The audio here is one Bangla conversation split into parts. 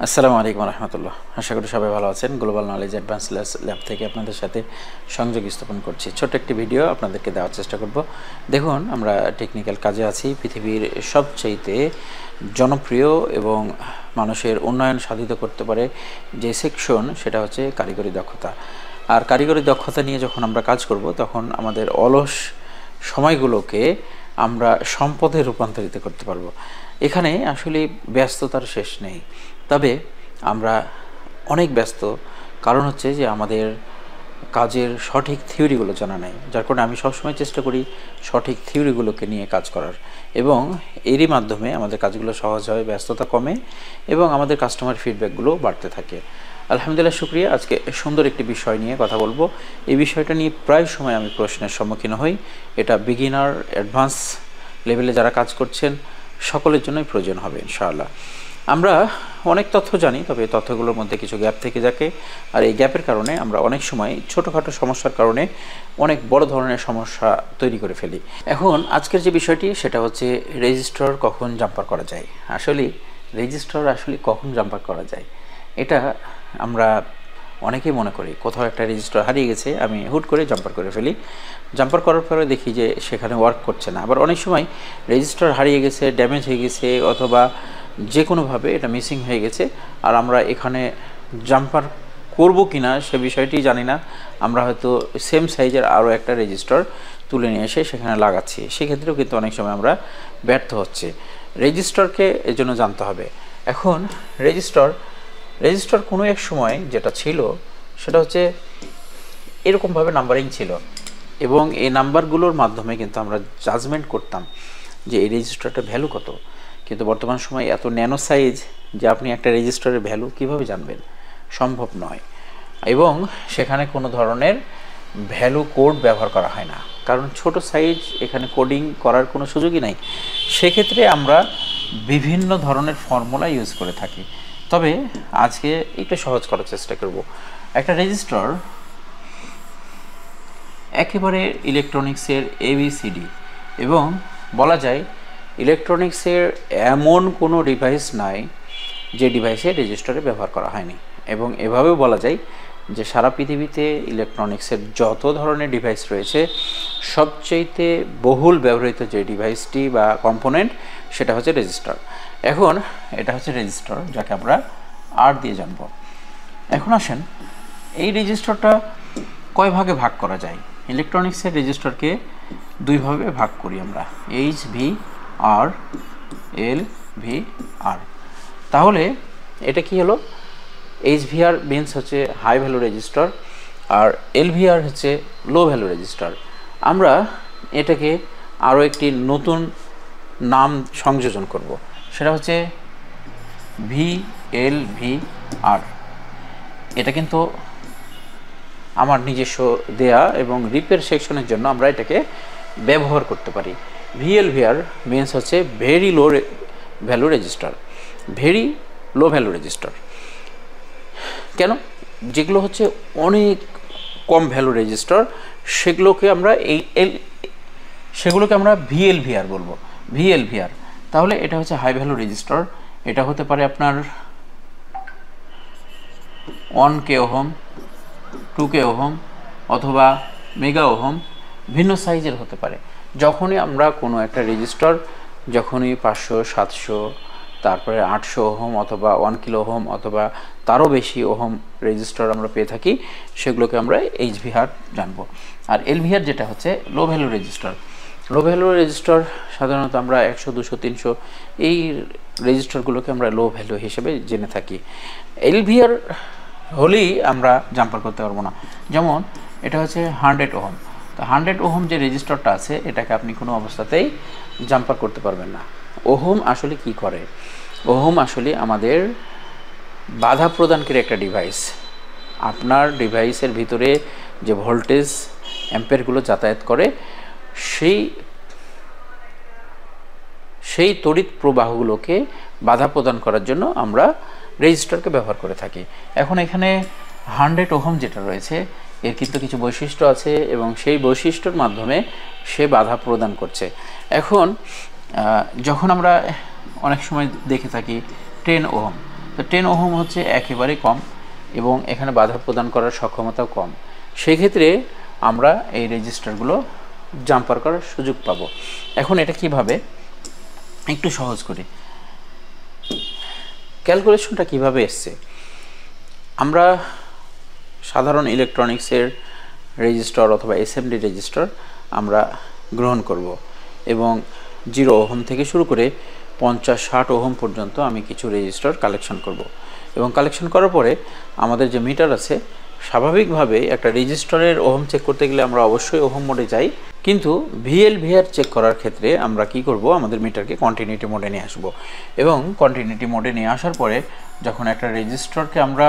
আসসালামু আলাইকুম রহমতুল্লাহ। আশা করি সবাই ভালো আছেন। গ্লোবাল নলেজ অ্যাডভান্স ল্যাব থেকে আপনাদের সাথে সংযোগ স্থাপন করছি। ছোট্ট একটি ভিডিও আপনাদেরকে দেওয়ার চেষ্টা করব। দেখুন, আমরা টেকনিক্যাল কাজে আছি। পৃথিবীর সবচাইতে জনপ্রিয় এবং মানুষের উন্নয়ন সাধিত করতে পারে যে সেকশন, সেটা হচ্ছে কারিগরি দক্ষতা। আর কারিগরি দক্ষতা নিয়ে যখন আমরা কাজ করব, তখন আমাদের অলস সময়গুলোকে আমরা সম্পদে রূপান্তরিত করতে পারবো। এখানে আসলে ব্যস্ততার শেষ নেই, তবে আমরা অনেক ব্যস্ত। কারণ হচ্ছে যে আমাদের কাজের সঠিক থিওরিগুলো জানা নেই, যার কারণে আমি সবসময় চেষ্টা করি সঠিক থিওরিগুলোকে নিয়ে কাজ করার, এবং এরই মাধ্যমে আমাদের কাজগুলো সহজ হয়, ব্যস্ততা কমে এবং আমাদের কাস্টমার ফিডব্যাকগুলো বাড়তে থাকে। আলহামদুলিল্লাহ, শুক্রিয়া। আজকে সুন্দর একটি বিষয় নিয়ে কথা বলবো। এই বিষয়টা নিয়ে প্রায় সময় আমি প্রশ্নের সম্মুখীন হই। এটা বিগিনার, অ্যাডভান্স লেভেলে যারা কাজ করছেন সকলের জন্যই প্রয়োজন হবে ইনশাআল্লাহ। আমরা অনেক তথ্য জানি, তবে এই তথ্যগুলোর মধ্যে কিছু গ্যাপ থেকে থাকে। আর এই গ্যাপের কারণে আমরা অনেক সময় ছোটোখাটো সমস্যার কারণে অনেক বড় ধরনের সমস্যা তৈরি করে ফেলি। এখন আজকের যে বিষয়টি, সেটা হচ্ছে রেজিস্টর কখন জাম্পার করা যায়। রেজিস্টর কখন জাম্পার করা যায়, এটা আমরা অনেকেই মনে করি কোথাও একটা রেজিস্টার হারিয়ে গেছে, আমি হুট করে জাম্পার করে ফেলি। জাম্পার করার পরে দেখি যে সেখানে ওয়ার্ক করছে না। আবার অনেক সময় রেজিস্টার হারিয়ে গেছে, ড্যামেজ হয়ে গেছে, অথবা যে কোনোভাবে এটা মিসিং হয়ে গেছে, আর আমরা এখানে জাম্পার করব কি না সে বিষয়টি জানি না। আমরা হয়তো সেম সাইজের আরও একটা রেজিস্টার তুলে নিয়ে এসে সেখানে লাগাচ্ছি, সেক্ষেত্রেও কিন্তু অনেক সময় আমরা ব্যর্থ হচ্ছে। রেজিস্টারকে এজন্য জানতে হবে। এখন রেজিস্টার কোনো এক সময় যেটা ছিল, সেটা হচ্ছে এরকমভাবে নাম্বারিং ছিল, এবং এই নাম্বারগুলোর মাধ্যমে কিন্তু আমরা জাজমেন্ট করতাম যে এই রেজিস্টারটার ভ্যালু কত। কিন্তু বর্তমান সময় এত ন্যানো সাইজ যে আপনি একটা রেজিস্টারের ভ্যালু কিভাবে জানবেন, সম্ভব নয়। এবং সেখানে কোনো ধরনের ভ্যালু কোড ব্যবহার করা হয় না, কারণ ছোট সাইজ, এখানে কোডিং করার কোনো সুযোগই নাই। সেক্ষেত্রে আমরা বিভিন্ন ধরনের ফর্মুলা ইউজ করে থাকি। তবে আজকে একটু সহজ করার চেষ্টা করব। একটা রেজিস্টার একেবারে ইলেকট্রনিক্সের ABCD, এবং বলা যায় ইলেকট্রনিক্সের এমন কোনো ডিভাইস নাই যে ডিভাইসে রেজিস্টারে ব্যবহার করা হয়নি। এবং এভাবেও বলা যায় যে সারা পৃথিবীতে ইলেকট্রনিক্সের যত ধরনের ডিভাইস রয়েছে, সবচেয়ে বহুল ব্যবহৃত যে ডিভাইসটি বা কম্পোনেন্ট, সেটা হচ্ছে রেজিস্টার। এখন এটা হচ্ছে রেজিস্টার, যাকে আমরা আর দিয়ে জানব। এখন আসেন, এই রেজিস্টারটা কয় ভাগে ভাগ করা যায়। ইলেকট্রনিক্সের রেজিস্টারকে দুই ভাগে ভাগ করি আমরা, HVR, LVR। তাহলে এটা কি হলো? HVR মিনস হচ্ছে হাই ভ্যালু রেজিস্টার, আর LVR হচ্ছে লো ভ্যালু রেজিস্টার। আমরা এটাকে আরও একটি নতুন নাম সংযোজন করব, সেটা হচ্ছে VLVR। এটা কিন্তু আমার নিজস্ব দেয়া, এবং রিপেয়ার সেকশনের জন্য আমরা এটাকে ব্যবহার করতে পারি। VLVR মিনস হচ্ছে very low value register. Very low value register কেন? যেগুলো হচ্ছে অনেক কম ভ্যালু রেজিস্টার, সেগুলোকে আমরা VLVR বলবো। VLVR। তাহলে এটা হচ্ছে হাই ভ্যালু রেজিস্টার। এটা হতে পারে আপনার 1K ওহম, 2K ওহম, অথবা মেগা ওহম, ভিন্ন সাইজের হতে পারে। যখনই আমরা কোনো একটা রেজিস্টার, যখনই 500, 700, তারপরে 800 ওহম, অথবা 1 কিলো ওহম, অথবা তারও বেশি ওহম রেজিস্টার আমরা পেয়ে থাকি, সেগুলোকে আমরা HVR জানবো। আর LVR যেটা হচ্ছে লো ভ্যালু রেজিস্টার। লো ভ্যালু রেজিস্টার সাধারণত আমরা 100, 200, 300 এই রেজিস্টারগুলোকে আমরা লো ভ্যালু হিসেবে জেনে থাকি। LVR হলেই আমরা জাম্পার করতে পারবো না। যেমন এটা হচ্ছে 100 ওহম। তো 100 ওহম যে রেজিস্টারটা আছে, এটাকে আপনি কোনো অবস্থাতেই জাম্পার করতে পারবেন না। ওহম আসলে কি করে? ওহম আসলে আমাদের বাধা প্রদানকারী একটা ডিভাইস। আপনার ডিভাইসের ভিতরে যে ভোল্টেজ অ্যাম্পেরগুলো যাতায়াত করে, সেই তড়িৎ প্রবাহগুলোকে বাধা প্রদান করার জন্য আমরা রেজিস্টারকে ব্যবহার করে থাকি। এখন এখানে 100 ওহম যেটা রয়েছে, এর কিন্তু কিছু বৈশিষ্ট্য আছে, এবং সেই বৈশিষ্ট্যর মাধ্যমে সে বাধা প্রদান করছে। এখন যখন আমরা অনেক সময় দেখে থাকি 10 ওহম, তো 10 ওহম হচ্ছে একেবারে কম এবং এখানে বাধা প্রদান করার সক্ষমতাও কম। সেই ক্ষেত্রে আমরা এই রেজিস্টারগুলো জাম্পার করার সুযোগ পাব। এখন এটা কিভাবে, একটু সহজ করি। ক্যালকুলেশনটা কিভাবে এসছে, আমরা সাধারণ ইলেকট্রনিক্সের রেজিস্টার অথবা এসএমডি রেজিস্টার আমরা গ্রহণ করব এবং 0 ওহম থেকে শুরু করে 50-60 ওহম পর্যন্ত আমি কিছু রেজিস্টার কালেকশন করব এবং কালেকশন করার পরে আমাদের যে মিটার আছে, স্বাভাবিকভাবে একটা রেজিস্টারের ওহম চেক করতে গেলে আমরা অবশ্যই ওহম মোডে যাই, কিন্তু ভিএলভিআর চেক করার ক্ষেত্রে আমরা কি করব, আমাদের মিটারকে কন্টিনিউটি মোডে নিয়ে আসব এবং কন্টিনিউটি মোডে নিয়ে আসার পরে যখন একটা রেজিস্টারকে আমরা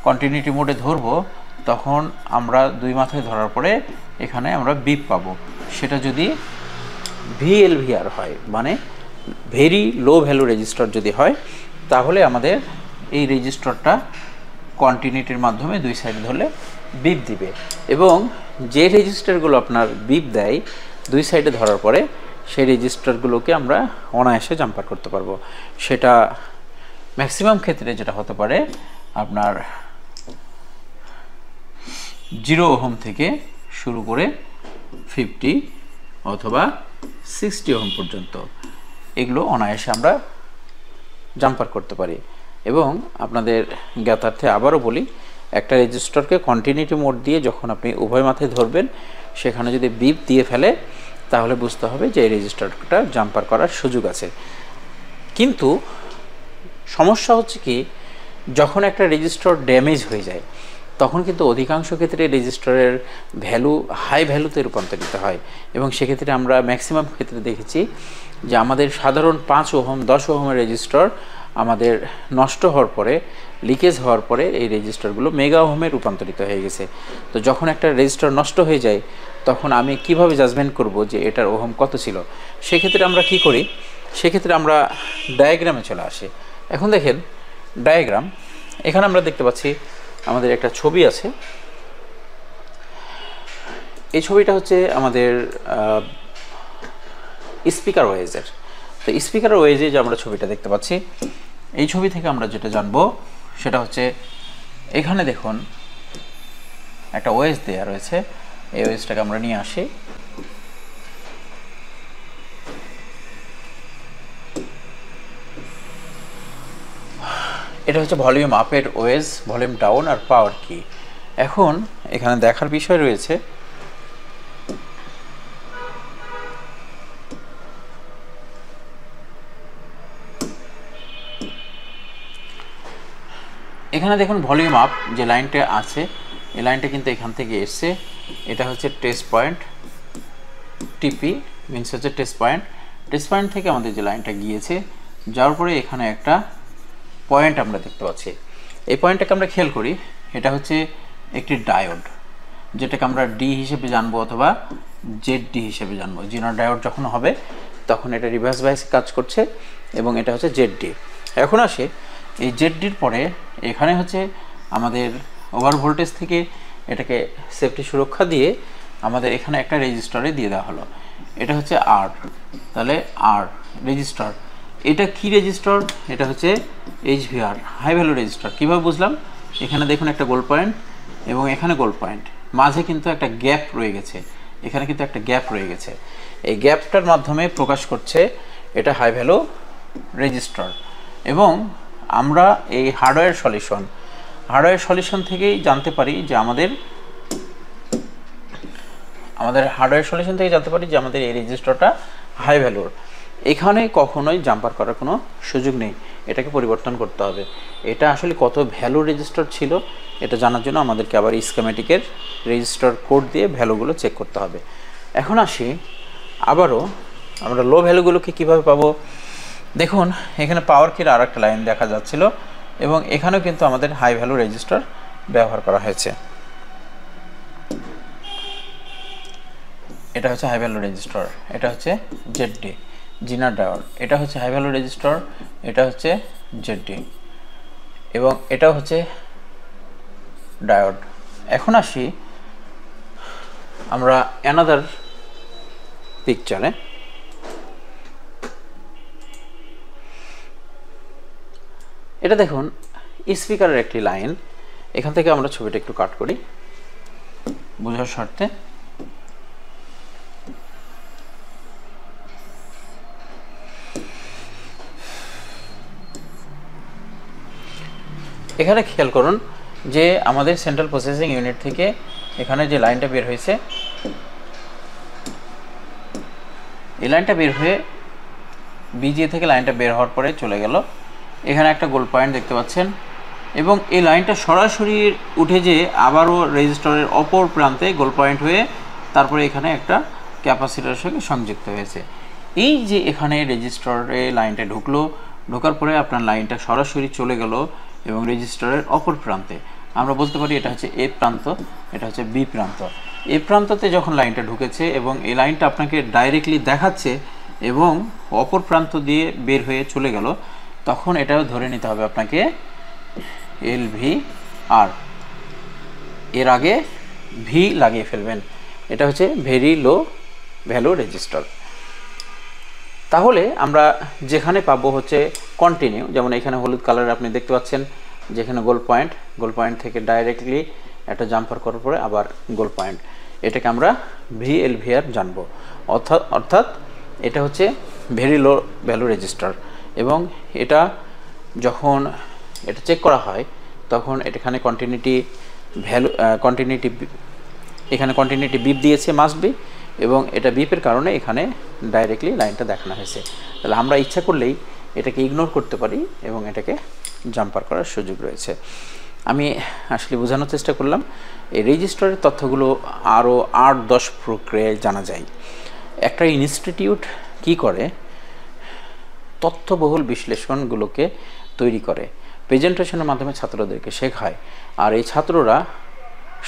কন্টিনিউটি মোডে ধরব, তখন আমরা দুই মাথায় ধরার পরে এখানে আমরা বিপ পাবো। সেটা যদি ভিএলভিআর হয়, মানে ভেরি লো ভ্যালু রেজিস্টার যদি হয়, তাহলে আমাদের এই রেজিস্টারটা কন্টিনিউটির মাধ্যমে দুই সাইডে ধরলে বিপ দিবে এবং যে রেজিস্টারগুলো আপনার বিপ দেয় দুই সাইডে ধরার পরে, সেই রেজিস্টারগুলোকে আমরা অনায়াসে জাম্পার করতে পারবো। সেটা ম্যাক্সিমাম ক্ষেত্রে যেটা হতে পারে আপনার 0 ওহম থেকে শুরু করে 50 অথবা 60 ওহম পর্যন্ত এগুলো অনায়াসে আমরা জাম্পার করতে পারি। এবং আপনাদের জ্ঞাতার্থে আবারও বলি, একটা রেজিস্টারকে কন্টিনিউটি মোড দিয়ে যখন আপনি উভয় মাথায় ধরবেন, সেখানে যদি বিপ দিয়ে ফেলে তাহলে বুঝতে হবে যে এই রেজিস্টারটা জাম্পার করার সুযোগ আছে। কিন্তু সমস্যা হচ্ছে কি, যখন একটা রেজিস্টার ড্যামেজ হয়ে যায় তখন কিন্তু অধিকাংশ ক্ষেত্রে রেজিস্টারের ভ্যালু হাই ভ্যালুতে রূপান্তরিত হয় এবং সেক্ষেত্রে আমরা ম্যাক্সিমাম ক্ষেত্রে দেখেছি যে আমাদের সাধারণ 5 ওহম 10 ওহমের রেজিস্টার আমাদের নষ্ট হওয়ার পরে, লিকেজ হওয়ার পরে এই রেজিস্টারগুলো মেগা ওহমে রূপান্তরিত হয়ে গেছে। তো যখন একটা রেজিস্টার নষ্ট হয়ে যায় তখন আমি কিভাবে জাজমেন্ট করব যে এটার ওহম কত ছিল? সেক্ষেত্রে আমরা কি করি, সেক্ষেত্রে আমরা ডায়াগ্রামে চলে আসি। এখন দেখেন ডায়াগ্রাম, এখানে আমরা দেখতে পাচ্ছি আমাদের একটা ছবি আছে। এই ছবিটা হচ্ছে আমাদের স্পিকার ওয়েজের। তো স্পিকার ওয়েজে যে আমরা ছবিটা দেখতে পাচ্ছি, এই ছবি থেকে আমরা যেটা জানবো সেটা হচ্ছে, এখানে দেখুন একটা ওয়েজ দেওয়া রয়েছে। এই ওয়েজটাকে আমরা নিয়ে আসি। এটা হচ্ছে ভলিউম আপের ওয়েজ, ভলিউম ডাউন আর পাওয়ার কি। এখন এখানে দেখার বিষয় রয়েছে, এখানে দেখুন ভলিউম আপ যে লাইনটা আছে, এই লাইনটা কিন্তু এখান থেকে এসছে। এটা হচ্ছে টেস্ট পয়েন্ট, টিপি মিনস হচ্ছে টেস্ট পয়েন্ট। টেস্ট পয়েন্ট থেকে আমাদের যে লাইনটা গিয়েছে, যাওয়ার পরে এখানে একটা পয়েন্ট আমরা দেখতে পাচ্ছি। এই পয়েন্টটাকে আমরা খেয়াল করি, এটা হচ্ছে একটি ডায়োড, যেটাকে আমরা ডি হিসেবে জানবো অথবা জেড ডি হিসেবে জানবো। জিনার ডায়োড যখন হবে তখন এটা রিভার্স বাইসে কাজ করছে এবং এটা হচ্ছে জেড ডি। এখন আসে এই জেড ডির পরে, এখানে হচ্ছে আমাদের ওভার ভোল্টেজ থেকে এটাকে সেফটি সুরক্ষা দিয়ে আমাদের এখানে একটা রেজিস্টারে দিয়ে দেওয়া হলো। এটা হচ্ছে আর, তাহলে আর রেজিস্টার। এটা কি রেজিস্টার? এটা হচ্ছে এইচভিআর, হাই ভ্যালু রেজিস্টার। কীভাবে বুঝলাম? এখানে দেখুন একটা গোল পয়েন্ট এবং এখানে গোল পয়েন্ট, মাঝে কিন্তু একটা গ্যাপ রয়ে গেছে, এখানে কিন্তু একটা গ্যাপ রয়ে গেছে। এই গ্যাপটার মাধ্যমে প্রকাশ করছে এটা হাই ভ্যালু রেজিস্টার। এবং আমরা এই হার্ডওয়্যার সলিউশন থেকেই জানতে পারি যে আমাদের হার্ডওয়্যার সলিউশন থেকে জানতে পারি যে আমাদের এই রেজিস্টারটা হাই ভ্যালুর। এখানে কখনোই জাম্পার করার কোনো সুযোগ নেই, এটাকে পরিবর্তন করতে হবে। এটা আসলে কত ভ্যালু রেজিস্টার ছিল এটা জানার জন্য আমাদেরকে আবার স্কিমেটিকের রেজিস্টার কোড দিয়ে ভ্যালুগুলো চেক করতে হবে। এখন আসি আবারও, আমরা লো ভ্যালুগুলোকে কীভাবে পাবো? দেখুন এখানে পাওয়ার কির আর একটা লাইন দেখা যাচ্ছিল এবং এখানেও কিন্তু আমাদের হাই ভ্যালু রেজিস্টার ব্যবহার করা হয়েছে। এটা হচ্ছে হাই ভ্যালু রেজিস্টার, এটা হচ্ছে জেড ডি জিনার ডায়োড। এটা হচ্ছে হাই ভ্যালু রেজিস্টার, এটা হচ্ছে জেড ডি এবং এটাও হচ্ছে ডায়োড। এখন আসি আমরা অ্যানাদার পিকচারে। এটা দেখুন স্পিকারের একটি লাইন। এখান থেকে আমরা ছবিটা একটু কাট করি বোঝার স্বার্থে। এখানে খেয়াল করুন যে আমাদের সেন্ট্রাল প্রসেসিং ইউনিট থেকে এখানে যে লাইনটা বের হয়েছে, এই লাইনটা বের হয়ে বিজিএ থেকে লাইনটা বের হওয়ার পরে চলে গেল। এখানে একটা গোল পয়েন্ট দেখতে পাচ্ছেন এবং এই লাইনটা সরাসরি উঠে যে আবারও রেজিস্টরের অপর প্রান্তে গোল পয়েন্ট হয়ে তারপরে এখানে একটা ক্যাপাসিটরের সঙ্গে সংযুক্ত হয়েছে। এই যে এখানে রেজিস্টরে লাইনটা ঢুকলো, ঢোকার পরে আপনার লাইনটা সরাসরি চলে গেল এবং রেজিস্টরের অপর প্রান্তে আমরা বলতে পারি এটা হচ্ছে এ প্রান্ত, এটা হচ্ছে বি প্রান্ত। এ প্রান্ততে যখন লাইনটা ঢুকেছে এবং এই লাইনটা আপনাকে ডাইরেক্টলি দেখাচ্ছে এবং অপর প্রান্ত দিয়ে বের হয়ে চলে গেল, তখন এটাও ধরে নিতে হবে আপনাকে LVR, এর আগে ভি লাগিয়ে ফেলবেন। এটা হচ্ছে ভেরি লো ভ্যালু রেজিস্টর। তাহলে আমরা যেখানে পাবো হচ্ছে কন্টিনিউ, যেমন এখানে হলুদ কালার আপনি দেখতে পাচ্ছেন যেখানে গোল পয়েন্ট থেকে ডাইরেক্টলি একটা জাম্পার করার পরে আবার গোল পয়েন্ট, এটাকে আমরা VLVR জানবো। অর্থাৎ এটা হচ্ছে ভেরি লো ভ্যালু রেজিস্টার। এবং এটা যখন এটা চেক করা হয় তখন এখানে কন্টিনিউটি ভ্যালু এখানে কন্টিনিউটি বিপ দিয়েছে, মাস্ট বি, এবং এটা বিপের কারণে এখানে ডাইরেক্টলি লাইনটা দেখানো হয়েছে। তাহলে আমরা ইচ্ছা করলেই এটাকে ইগনোর করতে পারি এবং এটাকে জাম্পার করার সুযোগ রয়েছে। আমি আসলে বোঝানোর চেষ্টা করলাম। এই রেজিস্টারের তথ্যগুলো আরও 8-10 প্রক্রিয়ায় জানা যায়। একটা ইনস্টিটিউট কি করে, তথ্যবহুল বিশ্লেষণগুলোকে তৈরি করে, প্রেজেন্টেশনের মাধ্যমে ছাত্রদেরকে শেখায়, আর এই ছাত্ররা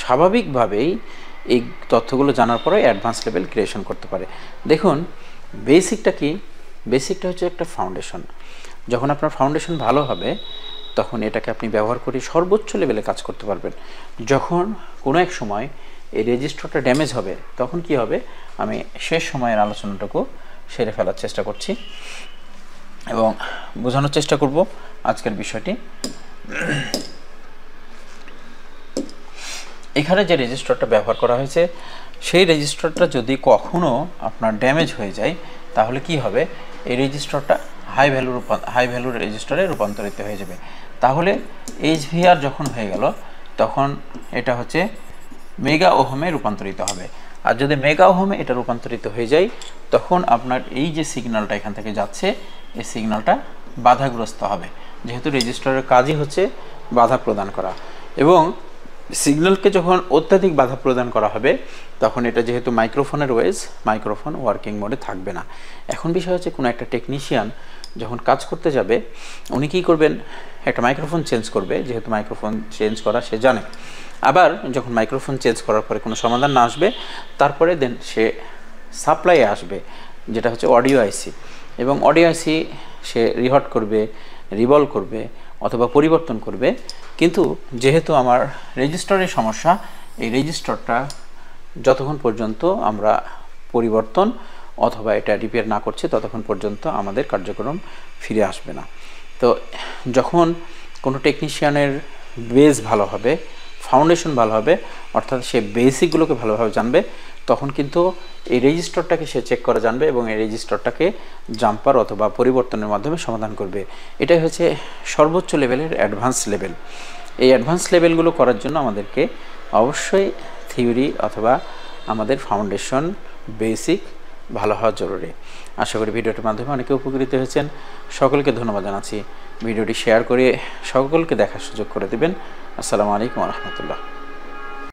স্বাভাবিকভাবেই এই তথ্যগুলো জানার পরে অ্যাডভান্স লেভেল ক্রিয়েশন করতে পারে। দেখুন বেসিকটা কি? বেসিকটা হচ্ছে একটা ফাউন্ডেশন। যখন আপনার ফাউন্ডেশন ভালো হবে তখন এটাকে আপনি ব্যবহার করে সর্বোচ্চ লেভেলে কাজ করতে পারবেন। যখন কোনো এক সময় এই রেজিস্টারটা ড্যামেজ হবে তখন কি হবে, আমি শেষ সময়ের আলোচনাটুকু সেরে ফেলার চেষ্টা করছি এবং বোঝানোর চেষ্টা করব আজকের বিষয়টি। এখানে যে রেজিস্টারটা ব্যবহার করা হয়েছে সেই রেজিস্টারটা যদি কখনো আপনার ড্যামেজ হয়ে যায় তাহলে কি হবে, এই রেজিস্টারটা হাই ভ্যালু রেজিস্টারে রূপান্তরিত হয়ে যাবে। তাহলে HVR যখন হয়ে গেল তখন এটা হচ্ছে মেগা ওহমে রূপান্তরিত হবে। আর যদি মেগা ওহমে এটা রূপান্তরিত হয়ে যায় তখন আপনার এই যে সিগন্যালটা এখান থেকে যাচ্ছে এই সিগন্যালটা বাধাগ্রস্ত হবে, যেহেতু রেজিস্টারের কাজই হচ্ছে বাধা প্রদান করা। এবং সিগন্যালকে যখন অত্যাধিক বাধা প্রদান করা হবে তখন এটা যেহেতু মাইক্রোফোনের ওয়েজ, মাইক্রোফোন ওয়ার্কিং মোডে থাকবে না। এখন বিষয় হচ্ছে কোনো একটা টেকনিশিয়ান যখন কাজ করতে যাবে উনি কী করবেন, একটা মাইক্রোফোন চেঞ্জ করবে, যেহেতু মাইক্রোফোন চেঞ্জ করা সে জানে। আবার যখন মাইক্রোফোন চেঞ্জ করার পরে কোনো সমাধান না আসবে তারপরে দেন সে সাপ্লাইয়ে আসবে, যেটা হচ্ছে অডিও আইসি, এবং অডিও আইসি সে রিহট করবে, রিভলভ করবে অথবা পরিবর্তন করবে। কিন্তু যেহেতু আমার রেজিস্টারের সমস্যা, এই রেজিস্টারটা যতক্ষণ পর্যন্ত আমরা পরিবর্তন অথবা এটা রিপেয়ার না করছি ততক্ষণ পর্যন্ত আমাদের কার্যক্রম ফিরে আসবে না। তো যখন কোনো টেকনিশিয়ানের বেস ভালো হবে, ফাউন্ডেশন ভালো হবে, অর্থাৎ সে বেসিকগুলোকে ভালোভাবে জানবে, তখন কিন্তু এই রেজিস্টারটাকে সে চেক করা জানবে এবং এই রেজিস্টারটাকে জাম্পার অথবা পরিবর্তনের মাধ্যমে সমাধান করবে। এটাই হচ্ছে সর্বোচ্চ লেভেলের অ্যাডভান্স লেভেল। এই অ্যাডভান্স লেভেলগুলো করার জন্য আমাদেরকে অবশ্যই থিওরি অথবা আমাদের ফাউন্ডেশন বেসিক ভালো হওয়া জরুরি। আশা করি ভিডিওটির মাধ্যমে অনেকে উপকৃত হয়েছেন। সকলকে ধন্যবাদ জানাচ্ছি। ভিডিওটি শেয়ার করে সকলকে দেখার সুযোগ করে দেবেন। আসসালামু আলাইকুম ওয়া রাহমাতুল্লাহ।